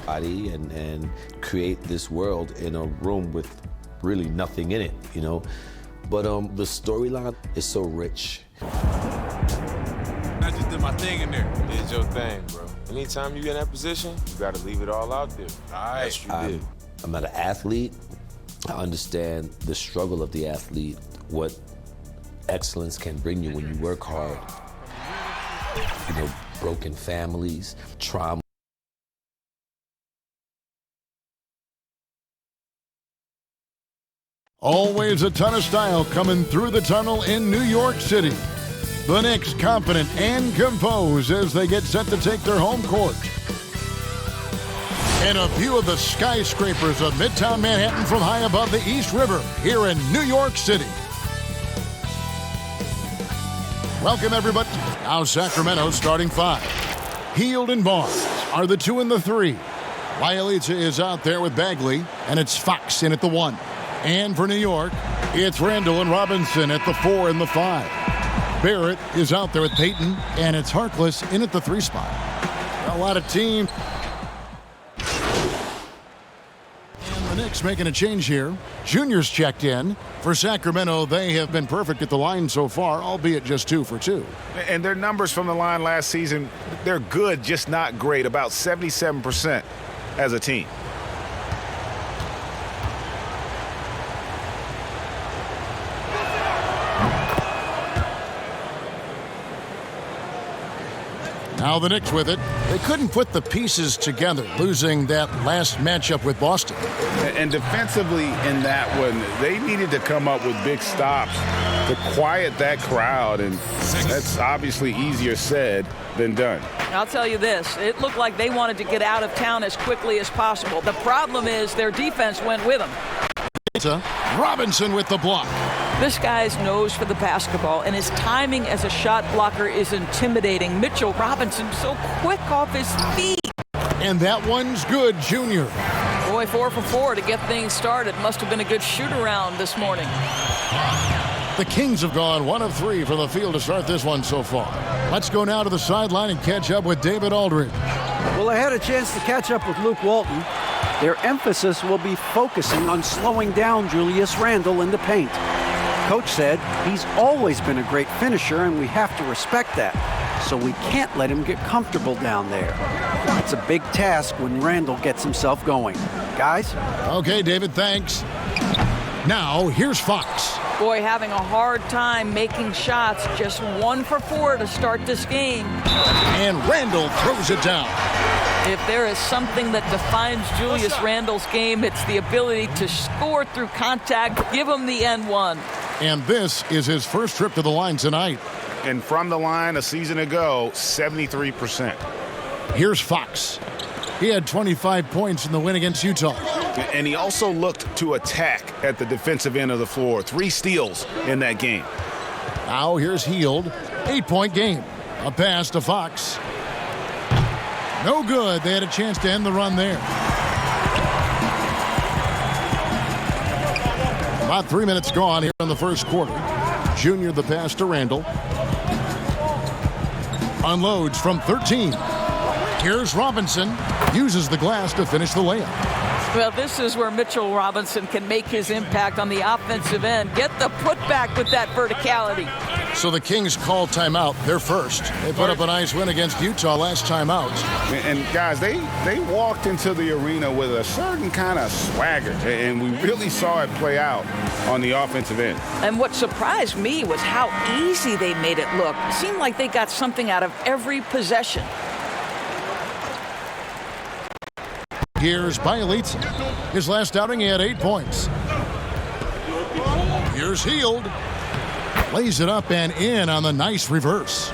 body and create this world in a room with really nothing in it, you know. But the storyline is so rich. I just did my thing in there. You did your thing, bro. Anytime you get in that position, you gotta leave it all out there. All right. Yes, you did. I'm not an athlete. I understand the struggle of the athlete, what excellence can bring you when you work hard. You know, broken families, trauma. Always a ton of style coming through the tunnel in New York City. The Knicks confident and composed as they get set to take their home court. And a view of the skyscrapers of Midtown Manhattan from high above the East River here in New York City. Welcome, everybody. Now Sacramento starting five. Hield and Barnes are the 2 and the 3. Bialica is out there with Bagley, and it's Fox in at the 1. And for New York, it's Randall and Robinson at the 4 and the 5. Barrett is out there with Payton, and it's Harkless in at the 3 spot. A lot of team. And the Knicks making a change here. Junior's checked in. For Sacramento, they have been perfect at the line so far, albeit just 2 for 2. And their numbers from the line last season, they're good, just not great, about 77% as a team. Now the Knicks with it. They couldn't put the pieces together, losing that last matchup with Boston. And defensively in that one, they needed to come up with big stops to quiet that crowd, and that's obviously easier said than done. I'll tell you this, it looked like they wanted to get out of town as quickly as possible. The problem is their defense went with them. Robinson with the block. This guy's nose for the basketball, and his timing as a shot blocker is intimidating. Mitchell Robinson so quick off his feet. And that one's good, Junior. Boy, 4 for 4 to get things started. Must have been a good shoot-around this morning. The Kings have gone 1 of 3 from the field to start this one so far. Let's go now to the sideline and catch up with David Aldridge. Well, I had a chance to catch up with Luke Walton. Their emphasis will be focusing on slowing down Julius Randle in the paint. Coach said he's always been a great finisher, and we have to respect that. So we can't let him get comfortable down there. It's a big task when Randle gets himself going. Guys? Okay, David, thanks. Now, here's Fox. Boy, having a hard time making shots. Just 1 for 4 to start this game. And Randle throws it down. If there is something that defines Julius Randle's game, it's the ability to score through contact. Give him the N1. And this is his first trip to the line tonight. And from the line a season ago, 73%. Here's Fox. He had 25 points in the win against Utah. And he also looked to attack at the defensive end of the floor. 3 steals in that game. Now here's Hield. 8-point game. A pass to Fox. No good. They had a chance to end the run there. About 3 minutes gone here in the first quarter. Junior the pass to Randle. Unloads from 13. Here's Robinson. Uses the glass to finish the layup. Well, this is where Mitchell Robinson can make his impact on the offensive end. Get the putback with that verticality. So the Kings call timeout. They're first. They put up a nice win against Utah last time out. And guys, they walked into the arena with a certain kind of swagger, and we really saw it play out on the offensive end. And what surprised me was how easy they made it look. It seemed like they got something out of every possession. Here's Bialica. His last outing, he had 8 points. Here's Hield. Lays it up and in on the nice reverse.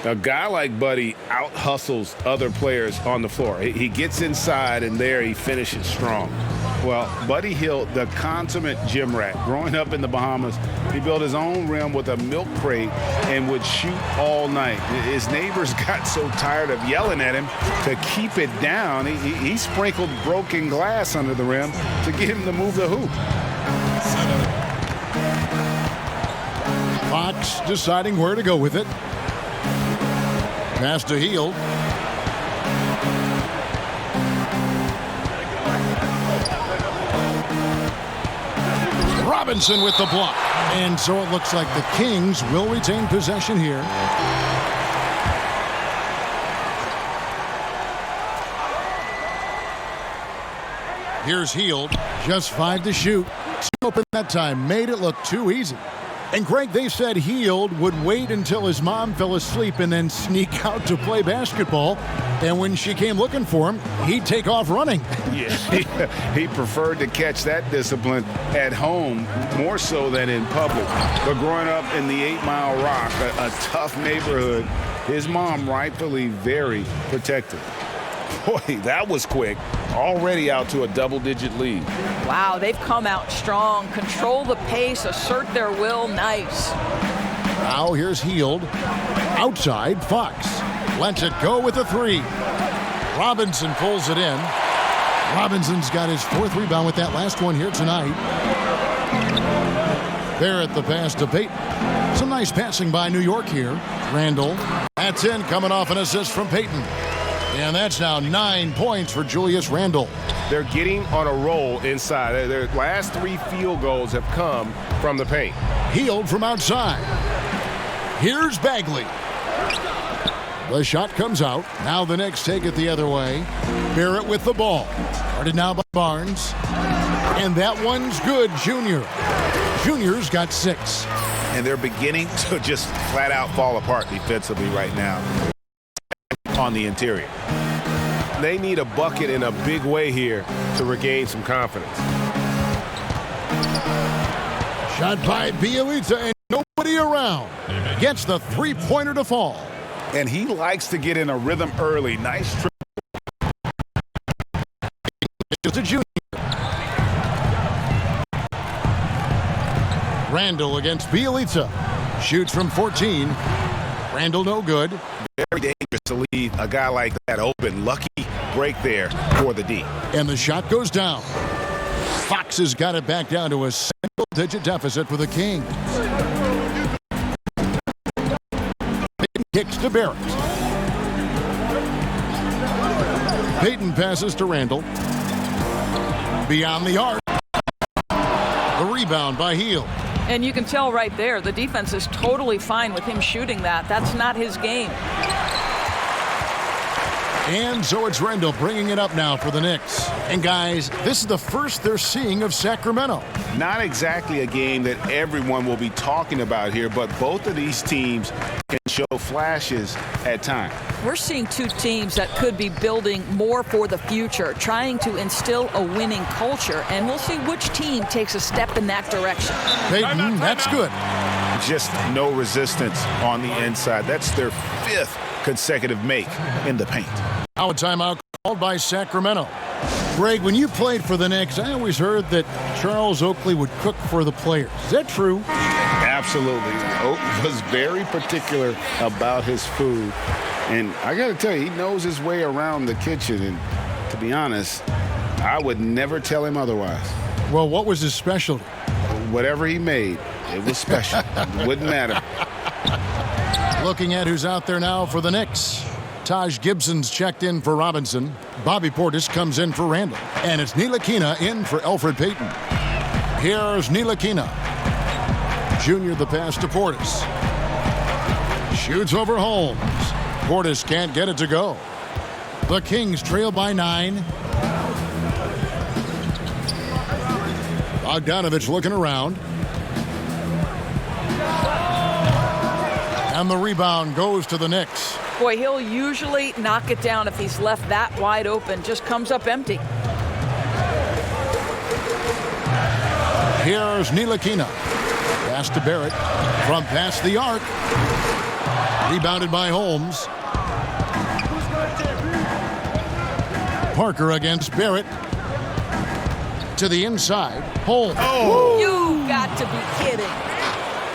A guy like Buddy out-hustles other players on the floor. He gets inside, and there he finishes strong. Well, Buddy Hield, the consummate gym rat, growing up in the Bahamas, he built his own rim with a milk crate and would shoot all night. His neighbors got so tired of yelling at him to keep it down. He sprinkled broken glass under the rim to get him to move the hoop. Fox deciding where to go with it. Pass to Hield. Robinson with the block. And so it looks like the Kings will retain possession here. Here's Hield, just 5 to shoot. Open that time, made it look too easy. And Greg, they said Hield would wait until his mom fell asleep and then sneak out to play basketball. And when she came looking for him, he'd take off running. Yeah, he preferred to catch that discipline at home more so than in public. But growing up in the 8 Mile Rock, a tough neighborhood, his mom rightfully very protective. Boy, that was quick. Already out to a double-digit lead. Wow, they've come out strong. Control the pace, assert their will. Nice. Now here's Hield. Outside, Fox. Lets it go with a 3. Robinson pulls it in. Robinson's got his 4th rebound with that last one here tonight. Barrett the pass to Payton. Some nice passing by New York here. Randall. That's in, coming off an assist from Payton. And that's now 9 points for Julius Randle. They're getting on a roll inside. Their last 3 field goals have come from the paint. Hield from outside. Here's Bagley. The shot comes out. Now the Knicks take it the other way. Barrett with the ball. Guarded now by Barnes. And that one's good, Junior. Junior's got 6. And they're beginning to just flat out fall apart defensively right now on the interior. They need a bucket in a big way here to regain some confidence. Shot by Bielitsa and nobody around. Gets the 3-pointer to fall. And he likes to get in a rhythm early. Nice trick. Just a junior. Randall against Bielitsa. Shoots from 14. Randall no good. Very dangerous to leave a guy like that open. Lucky break there for the D. And the shot goes down. Fox has got it back down to a single-digit deficit for the Kings. Payton kicks to Barrett. Payton passes to Randall. Beyond the arc. The rebound by Hield. And you can tell right there, the defense is totally fine with him shooting that. That's not his game. And so it's Randall bringing it up now for the Knicks. And guys, this is the first they're seeing of Sacramento. Not exactly a game that everyone will be talking about here, but both of these teams can show flashes at times. We're seeing 2 teams that could be building more for the future, trying to instill a winning culture, and we'll see which team takes a step in that direction. Payton, that's good. Just no resistance on the inside. That's their 5th consecutive make in the paint. Now a timeout called by Sacramento. Greg, when you played for the Knicks, I always heard that Charles Oakley would cook for the players. Is that true? Absolutely. Oak was very particular about his food. And I got to tell you, he knows his way around the kitchen. And to be honest, I would never tell him otherwise. Well, what was his specialty? Whatever he made, it was special. It wouldn't matter. Looking at who's out there now for the Knicks. Taj Gibson's checked in for Robinson. Bobby Portis comes in for Randall. And it's Ntilikina in for Elfrid Payton. Here's Ntilikina. Junior the pass to Portis. Shoots over Holmes. Portis can't get it to go. The Kings trail by 9. Bogdanovich looking around. And the rebound goes to the Knicks. Boy, he'll usually knock it down if he's left that wide open. Just comes up empty. Here's Ntilikina. Pass to Barrett. From past the arc. Rebounded by Holmes. Parker against Barrett. To the inside. Holmes. Oh! You got to be kidding.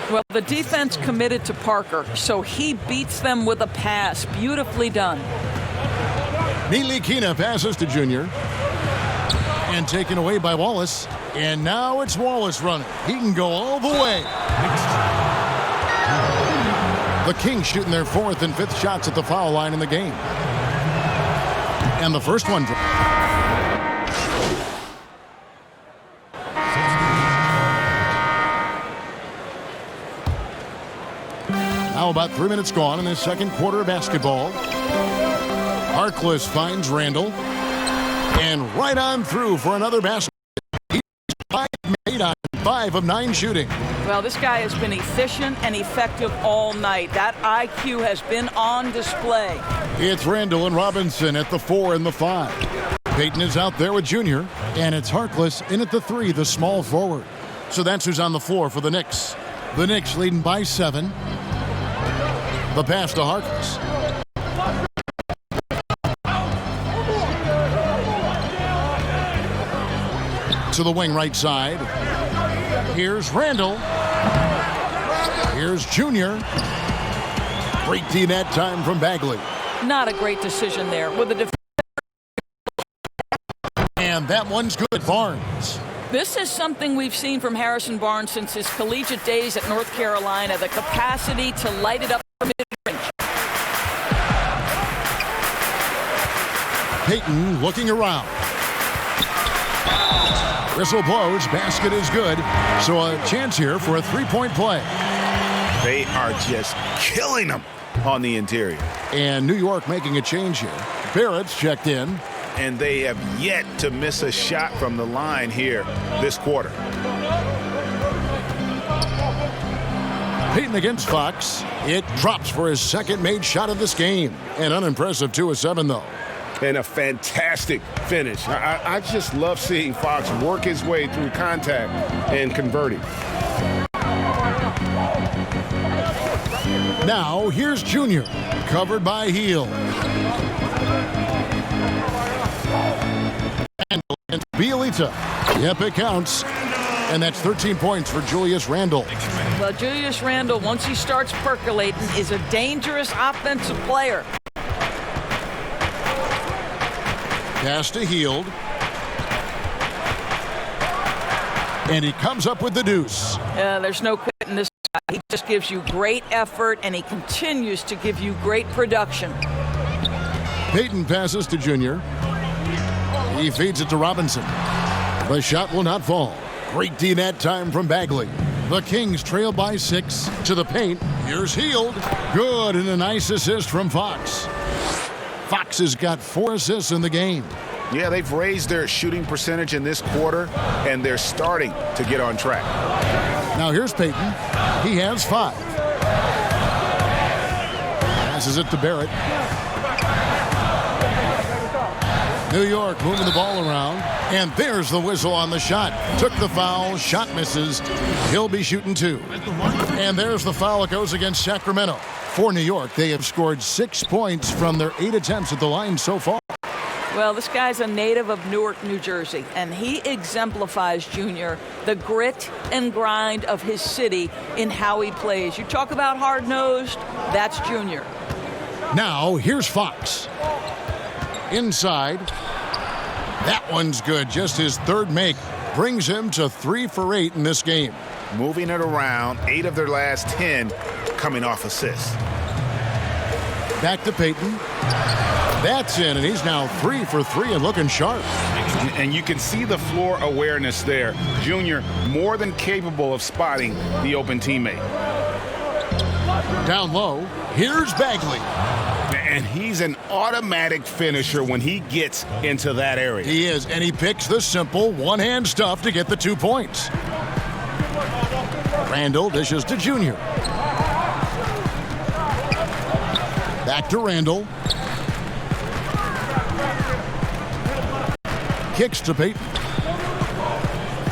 Well, the defense committed to Parker, so he beats them with a pass. Beautifully done. Ntilikina passes to Junior. And taken away by Wallace. And now it's Wallace running. He can go all the way. The Kings shooting their 4th and 5th shots at the foul line in the game. And the first one. Now about 3 minutes gone in the second quarter of basketball. Harkless finds Randall. And right on through for another basket. He's 5 made on 5 of 9 shooting. Well, this guy has been efficient and effective all night. That IQ has been on display. It's Randall and Robinson at the 4 and the 5. Payton is out there with Junior. And it's Harkless in at the 3, the small forward. So that's who's on the floor for the Knicks. The Knicks leading by 7. The pass to Harkless. To the wing right side. Here's Randall. Here's Junior. Great D that time from Bagley. Not a great decision there with the And that one's good. Barnes. This is something we've seen from Harrison Barnes since his collegiate days at North Carolina, the capacity to light it up from mid-range. Payton looking around. Whistle blows, basket is good. So a chance here for a three-point play. They are just killing them on the interior. And New York making a change here. Barrett's checked in. And they have yet to miss a shot from the line here this quarter. Payton against Fox. It drops for his second made shot of this game. An unimpressive 2 of 7, though. And a fantastic finish. I just love seeing Fox work his way through contact and converting. Now, here's Junior. Covered by Hield. And Bielita. Yep, it counts. And that's 13 points for Julius Randle. Well, Julius Randle, once he starts percolating, is a dangerous offensive player. Pass to Hield. And he comes up with the deuce. There's no quitting this guy. He just gives you great effort, and he continues to give you great production. Payton passes to Junior. He feeds it to Robinson. The shot will not fall. Great D that time from Bagley. The Kings trail by 6 to the paint. Here's Hield. Good, and a nice assist from Fox. Fox has got 4 assists in the game. Yeah, they've raised their shooting percentage in this quarter, and they're starting to get on track. Now here's Payton. He has 5. Passes it to Barrett. New York moving the ball around. And there's the whistle on the shot. Took the foul. Shot misses. He'll be shooting 2. And there's the foul. It goes against Sacramento. For New York, they have scored 6 points from their 8 attempts at the line so far. Well, this guy's a native of Newark, New Jersey, and he exemplifies, Junior, the grit and grind of his city in how he plays. You talk about hard-nosed, that's Junior. Now, here's Fox. Inside. That one's good. Just his 3rd make. Brings him to 3 for 8 in this game. Moving it around, 8 of their last 10 coming off assists. Back to Payton. That's in, and he's now 3 for 3 and looking sharp. And you can see the floor awareness there. Junior more than capable of spotting the open teammate. Down low, here's Bagley. And he's an automatic finisher when he gets into that area. He is, and he picks the simple one-hand stuff to get the 2 points. Randall dishes to Junior. Back to Randall. Kicks to Payton.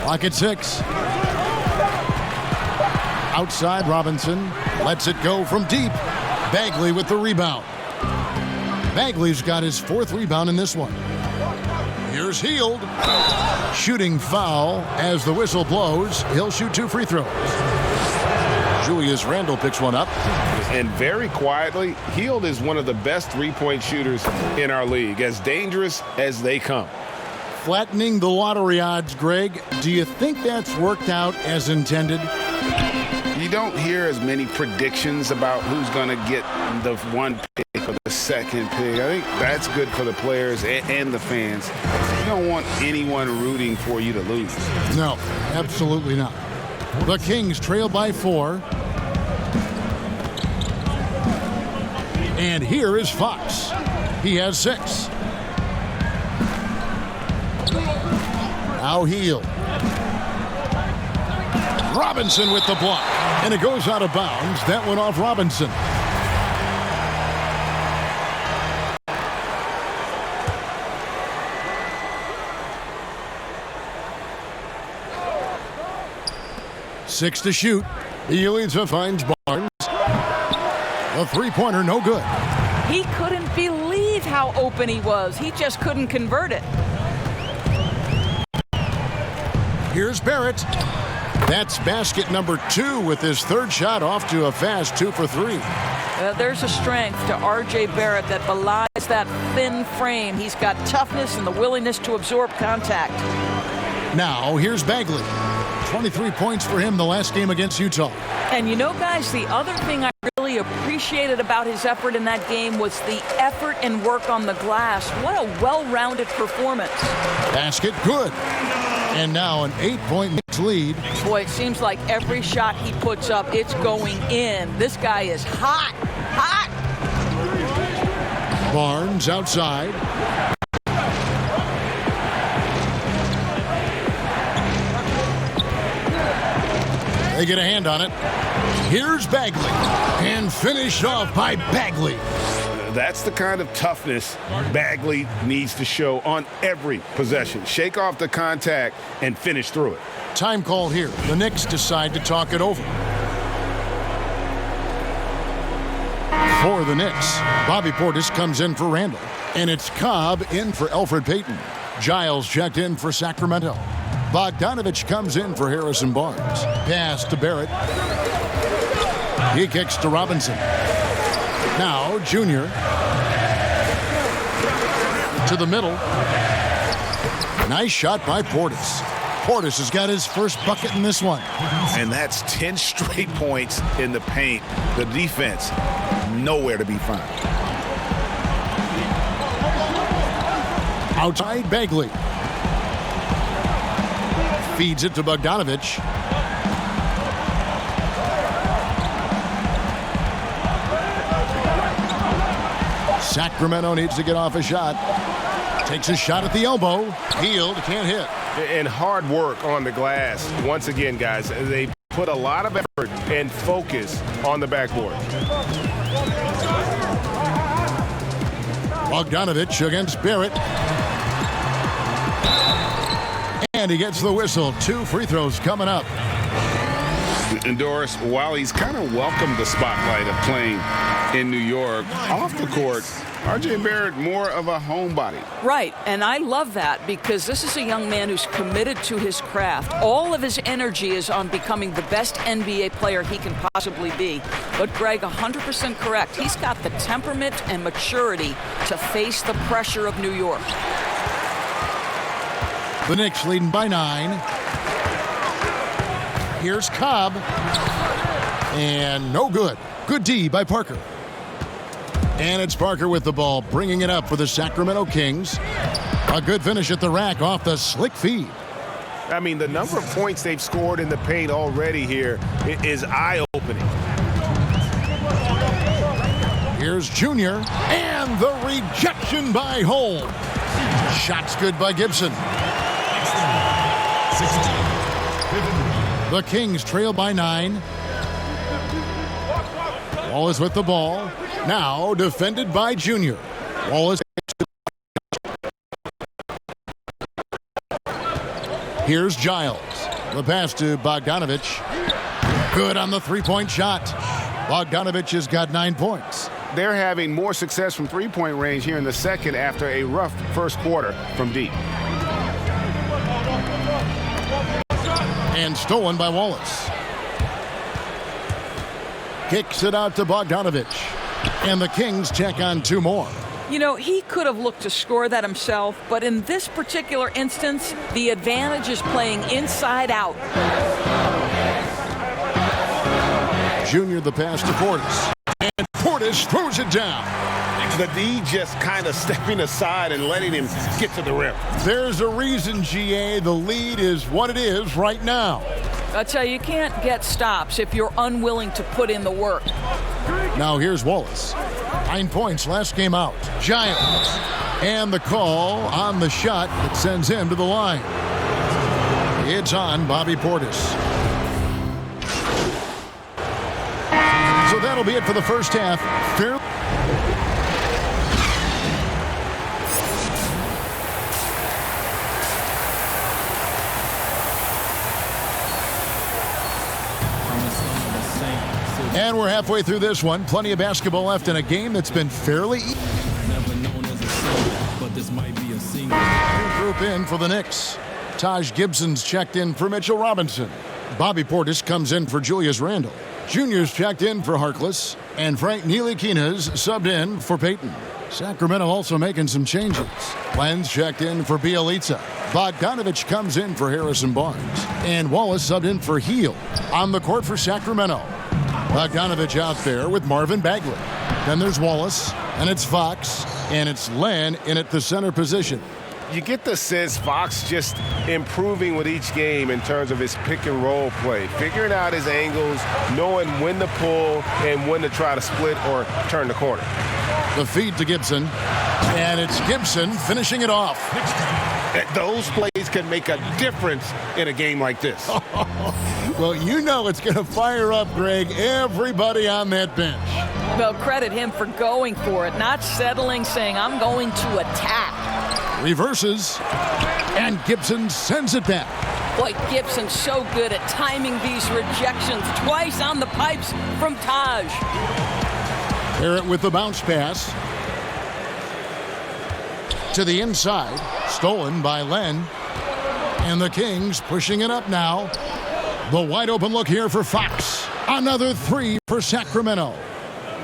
Clock at 6. Outside Robinson. Lets it go from deep. Bagley with the rebound. Bagley's got his 4th rebound in this one. Here's Hield. Shooting foul as the whistle blows. He'll shoot 2 free throws. Julius Randle picks one up. And very quietly, Hield is one of the best 3-point shooters in our league, as dangerous as they come. Flattening the lottery odds, Greg. Do you think that's worked out as intended? You don't hear as many predictions about who's going to get the 1 pick or the 2nd pick. I think that's good for the players and the fans. You don't want anyone rooting for you to lose. No, absolutely not. The Kings trail by 4. And here is Fox. He has 6. Now Hield. Robinson with the block. And it goes out of bounds. That went off Robinson. Six to shoot. Elitza finds Barnes. A three-pointer, no good. He couldn't believe how open he was. He just couldn't convert it. Here's Barrett. That's basket number 2 with his third shot off to a fast 2 for 3. There's a strength to R.J. Barrett that belies that thin frame. He's got toughness and the willingness to absorb contact. Now here's Bagley. 23 points for him the last game against Utah. And you know, guys, the other thing I really appreciated about his effort in that game was the effort and work on the glass. What a well-rounded performance. Basket good. And now an 8-point lead. Boy, it seems like every shot he puts up, it's going in. This guy is hot, hot. Barnes outside. They get a hand on it. Here's Bagley. And finished off by Bagley. That's the kind of toughness Bagley needs to show on every possession. Shake off the contact and finish through it. Time called here. The Knicks decide to talk it over. For the Knicks, Bobby Portis comes in for Randall. And it's Cobb in for Elfrid Payton. Giles checked in for Sacramento. Bogdanovich comes in for Harrison Barnes. Pass to Barrett. He kicks to Robinson. Now Junior. To the middle. Nice shot by Portis. Portis has got his first bucket in this one. And that's 10 straight points in the paint. The defense, nowhere to be found. Outside Bagley. Feeds it to Bogdanovich. Sacramento needs to get off a shot. Takes a shot at the elbow. Hield can't hit. And hard work on the glass. Once again, guys, they put a lot of effort and focus on the backboard. Bogdanovich against Barrett. And he gets the whistle. 2 free throws coming up. And Doris, while he's kind of welcomed the spotlight of playing in New York, off the court, R.J. Barrett more of a homebody. Right, and I love that because this is a young man who's committed to his craft. All of his energy is on becoming the best NBA player he can possibly be. But Greg, 100% correct. He's got the temperament and maturity to face the pressure of New York. The Knicks leading by 9. Here's Cobb. And no good. Good D by Parker. And it's Parker with the ball, bringing it up for the Sacramento Kings. A good finish at the rack off the slick feed. I mean, the number of points they've scored in the paint already here is eye-opening. Here's Junior. And the rejection by Holm. Shots good by Gibson. The Kings trail by 9. Wallace with the ball. Now defended by Junior. Wallace. Here's Giles. The pass to Bogdanovich. Good on the three-point shot. Bogdanovich has got 9 points. They're having more success from three-point range here in the second after a rough first quarter from deep. And stolen by Wallace. Kicks it out to Bogdanovich. And the Kings check on 2 more. You know, he could have looked to score that himself, but in this particular instance, the advantage is playing inside out. Junior the pass to Portis. And Portis throws it down. The D just kind of stepping aside and letting him get to the rim. There's a reason, GA, the lead is what it is right now. I tell you can't get stops if you're unwilling to put in the work. Now here's Wallace. 9 points last game out. Giants. And the call on the shot that sends him to the line. It's on Bobby Portis. So that'll be it for the first half. Fairly. And we're halfway through this one. Plenty of basketball left in a game that's been fairly easy. Never known as a single, but this might be a single. New group in for the Knicks. Taj Gibson's checked in for Mitchell Robinson. Bobby Portis comes in for Julius Randle. Junior's checked in for Harkless. And Frank Ntilikina's subbed in for Payton. Sacramento also making some changes. Lenz checked in for Bielitsa. Bogdanovich comes in for Harrison Barnes. And Wallace subbed in for Hield. On the court for Sacramento. Bogdanovich out there with Marvin Bagley. Then there's Wallace, and it's Fox, and it's Len in at the center position. You get the sense Fox just improving with each game in terms of his pick and roll play, figuring out his angles, knowing when to pull and when to try to split or turn the corner. The feed to Gibson, and it's Gibson finishing it off. Those plays can make a difference in a game like this. Well, you know it's going to fire up, Greg, everybody on that bench. Well, credit him for going for it, not settling, saying, I'm going to attack. Reverses, and Gibson sends it back. Boy, Gibson's so good at timing these rejections. Twice on the pipes from Taj. Barrett with the bounce pass. To the inside, stolen by Len. And the Kings pushing it up now. The wide open look here for Fox. Another three for Sacramento.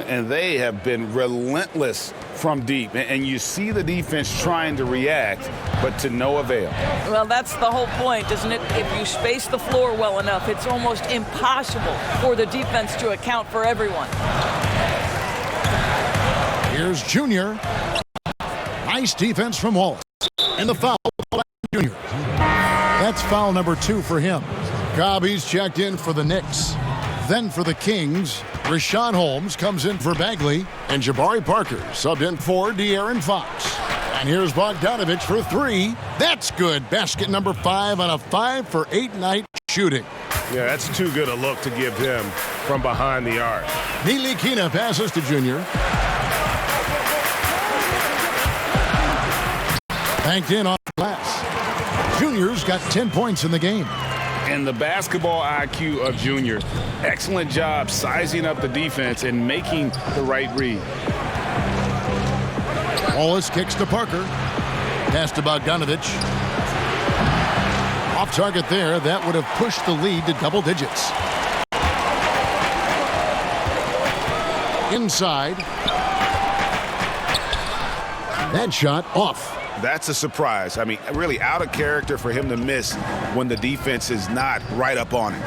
And they have been relentless from deep. And you see the defense trying to react, but to no avail. Well, that's the whole point, isn't it? If you space the floor well enough, it's almost impossible for the defense to account for everyone. Here's Junior. Nice defense from Wallace. And the foul by Junior. That's foul number 2 for him. Cobb's checked in for the Knicks. Then for the Kings, Rashawn Holmes comes in for Bagley. And Jabari Parker subbed in for De'Aaron Fox. And here's Bogdanovich for 3. That's good. Basket number 5 on a 5-for-8 night shooting. Yeah, that's too good a look to give him from behind the arc. Ntilikina passes to Junior. Banked in off the glass. Junior's got 10 points in the game. And the basketball IQ of Junior. Excellent job sizing up the defense and making the right read. Wallace kicks to Parker. Pass to Bogdanovich. Off target there. That would have pushed the lead to double digits. Inside. That shot off. That's a surprise. I mean, really out of character for him to miss when the defense is not right up on him.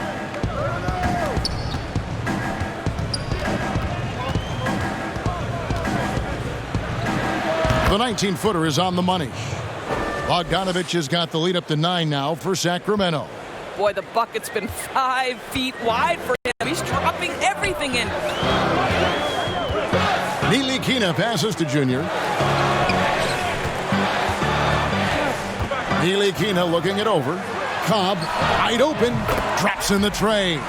The 19-footer is on the money. Bogdanovich has got the lead up to 9 now for Sacramento. Boy, the bucket's been 5 feet wide for him. He's dropping everything in. Ntilikina passes to Junior. Ntilikina looking it over. Cobb, wide open, drops in the tray.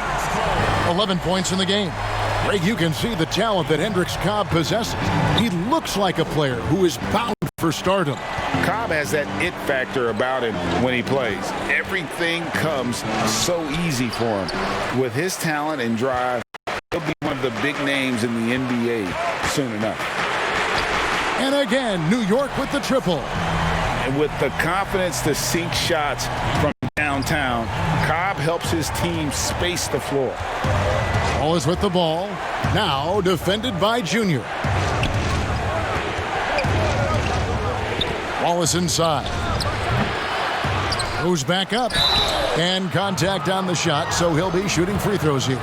11 points in the game. Greg, you can see the talent that Hendricks Cobb possesses. He looks like a player who is bound for stardom. Cobb has that it factor about him when he plays. Everything comes so easy for him. With his talent and drive, he'll be one of the big names in the NBA soon enough. And again, New York with the triple. And with the confidence to sink shots from downtown, Cobb helps his team space the floor. Wallace with the ball. Now defended by Junior. Wallace inside. Goes back up. And contact on the shot, so he'll be shooting free throws here.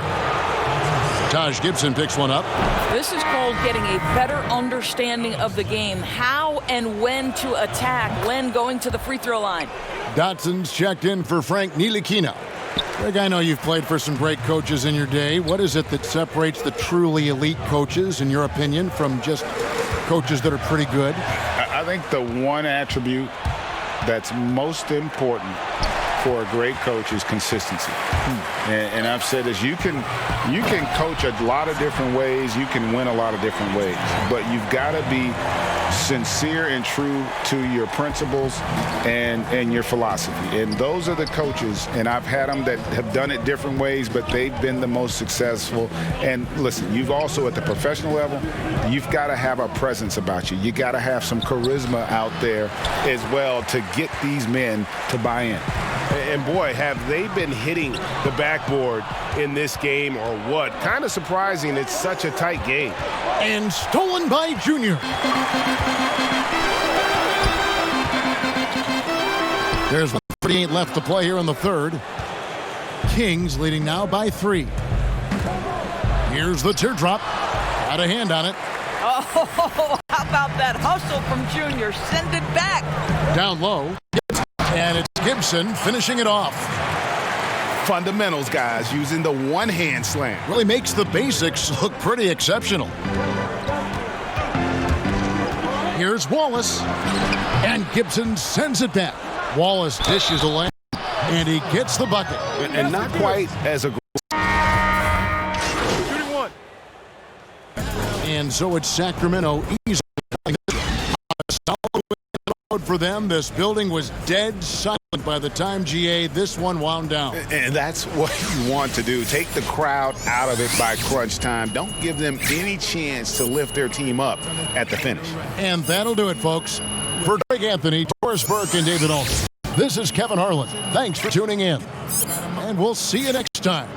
Taj Gibson picks one up. This is called getting a better understanding of the game, how and when to attack. Len going to the free throw line. Dotson's checked in for Frank Ntilikina. Greg, I know you've played for some great coaches in your day. What is it that separates the truly elite coaches, in your opinion, from just coaches that are pretty good? I think the one attribute that's most important for a great coach is consistency. And I've said this, you can coach a lot of different ways, you can win a lot of different ways, but you've got to be sincere and true to your principles and your philosophy. And those are the coaches, and I've had them that have done it different ways, but they've been the most successful. And listen, you've also at the professional level, you've got to have a presence about you. You got to have some charisma out there as well to get these men to buy in. And boy, have they been hitting the backboard in this game or what? Kind of surprising it's such a tight game. And stolen by Junior. There's 38 left to play here in the third. Kings leading now by 3. Here's the teardrop. Got a hand on it. Oh, how about that hustle from Junior? Send it back. Down low. And it's Gibson finishing it off. Fundamentals, guys, using the one-hand slam. Really makes the basics look pretty exceptional. Here's Wallace. And Gibson sends it back. Wallace dishes a lane, and he gets the bucket. And not quite as aggressive. And so it's Sacramento easily. A solid win for them. This building was dead silent by the time, GA, this one wound down. And that's what you want to do. Take the crowd out of it by crunch time. Don't give them any chance to lift their team up at the finish. And that'll do it, folks. For Greg Anthony, Torres Burke, and David Alton, this is Kevin Harlan. Thanks for tuning in. And we'll see you next time.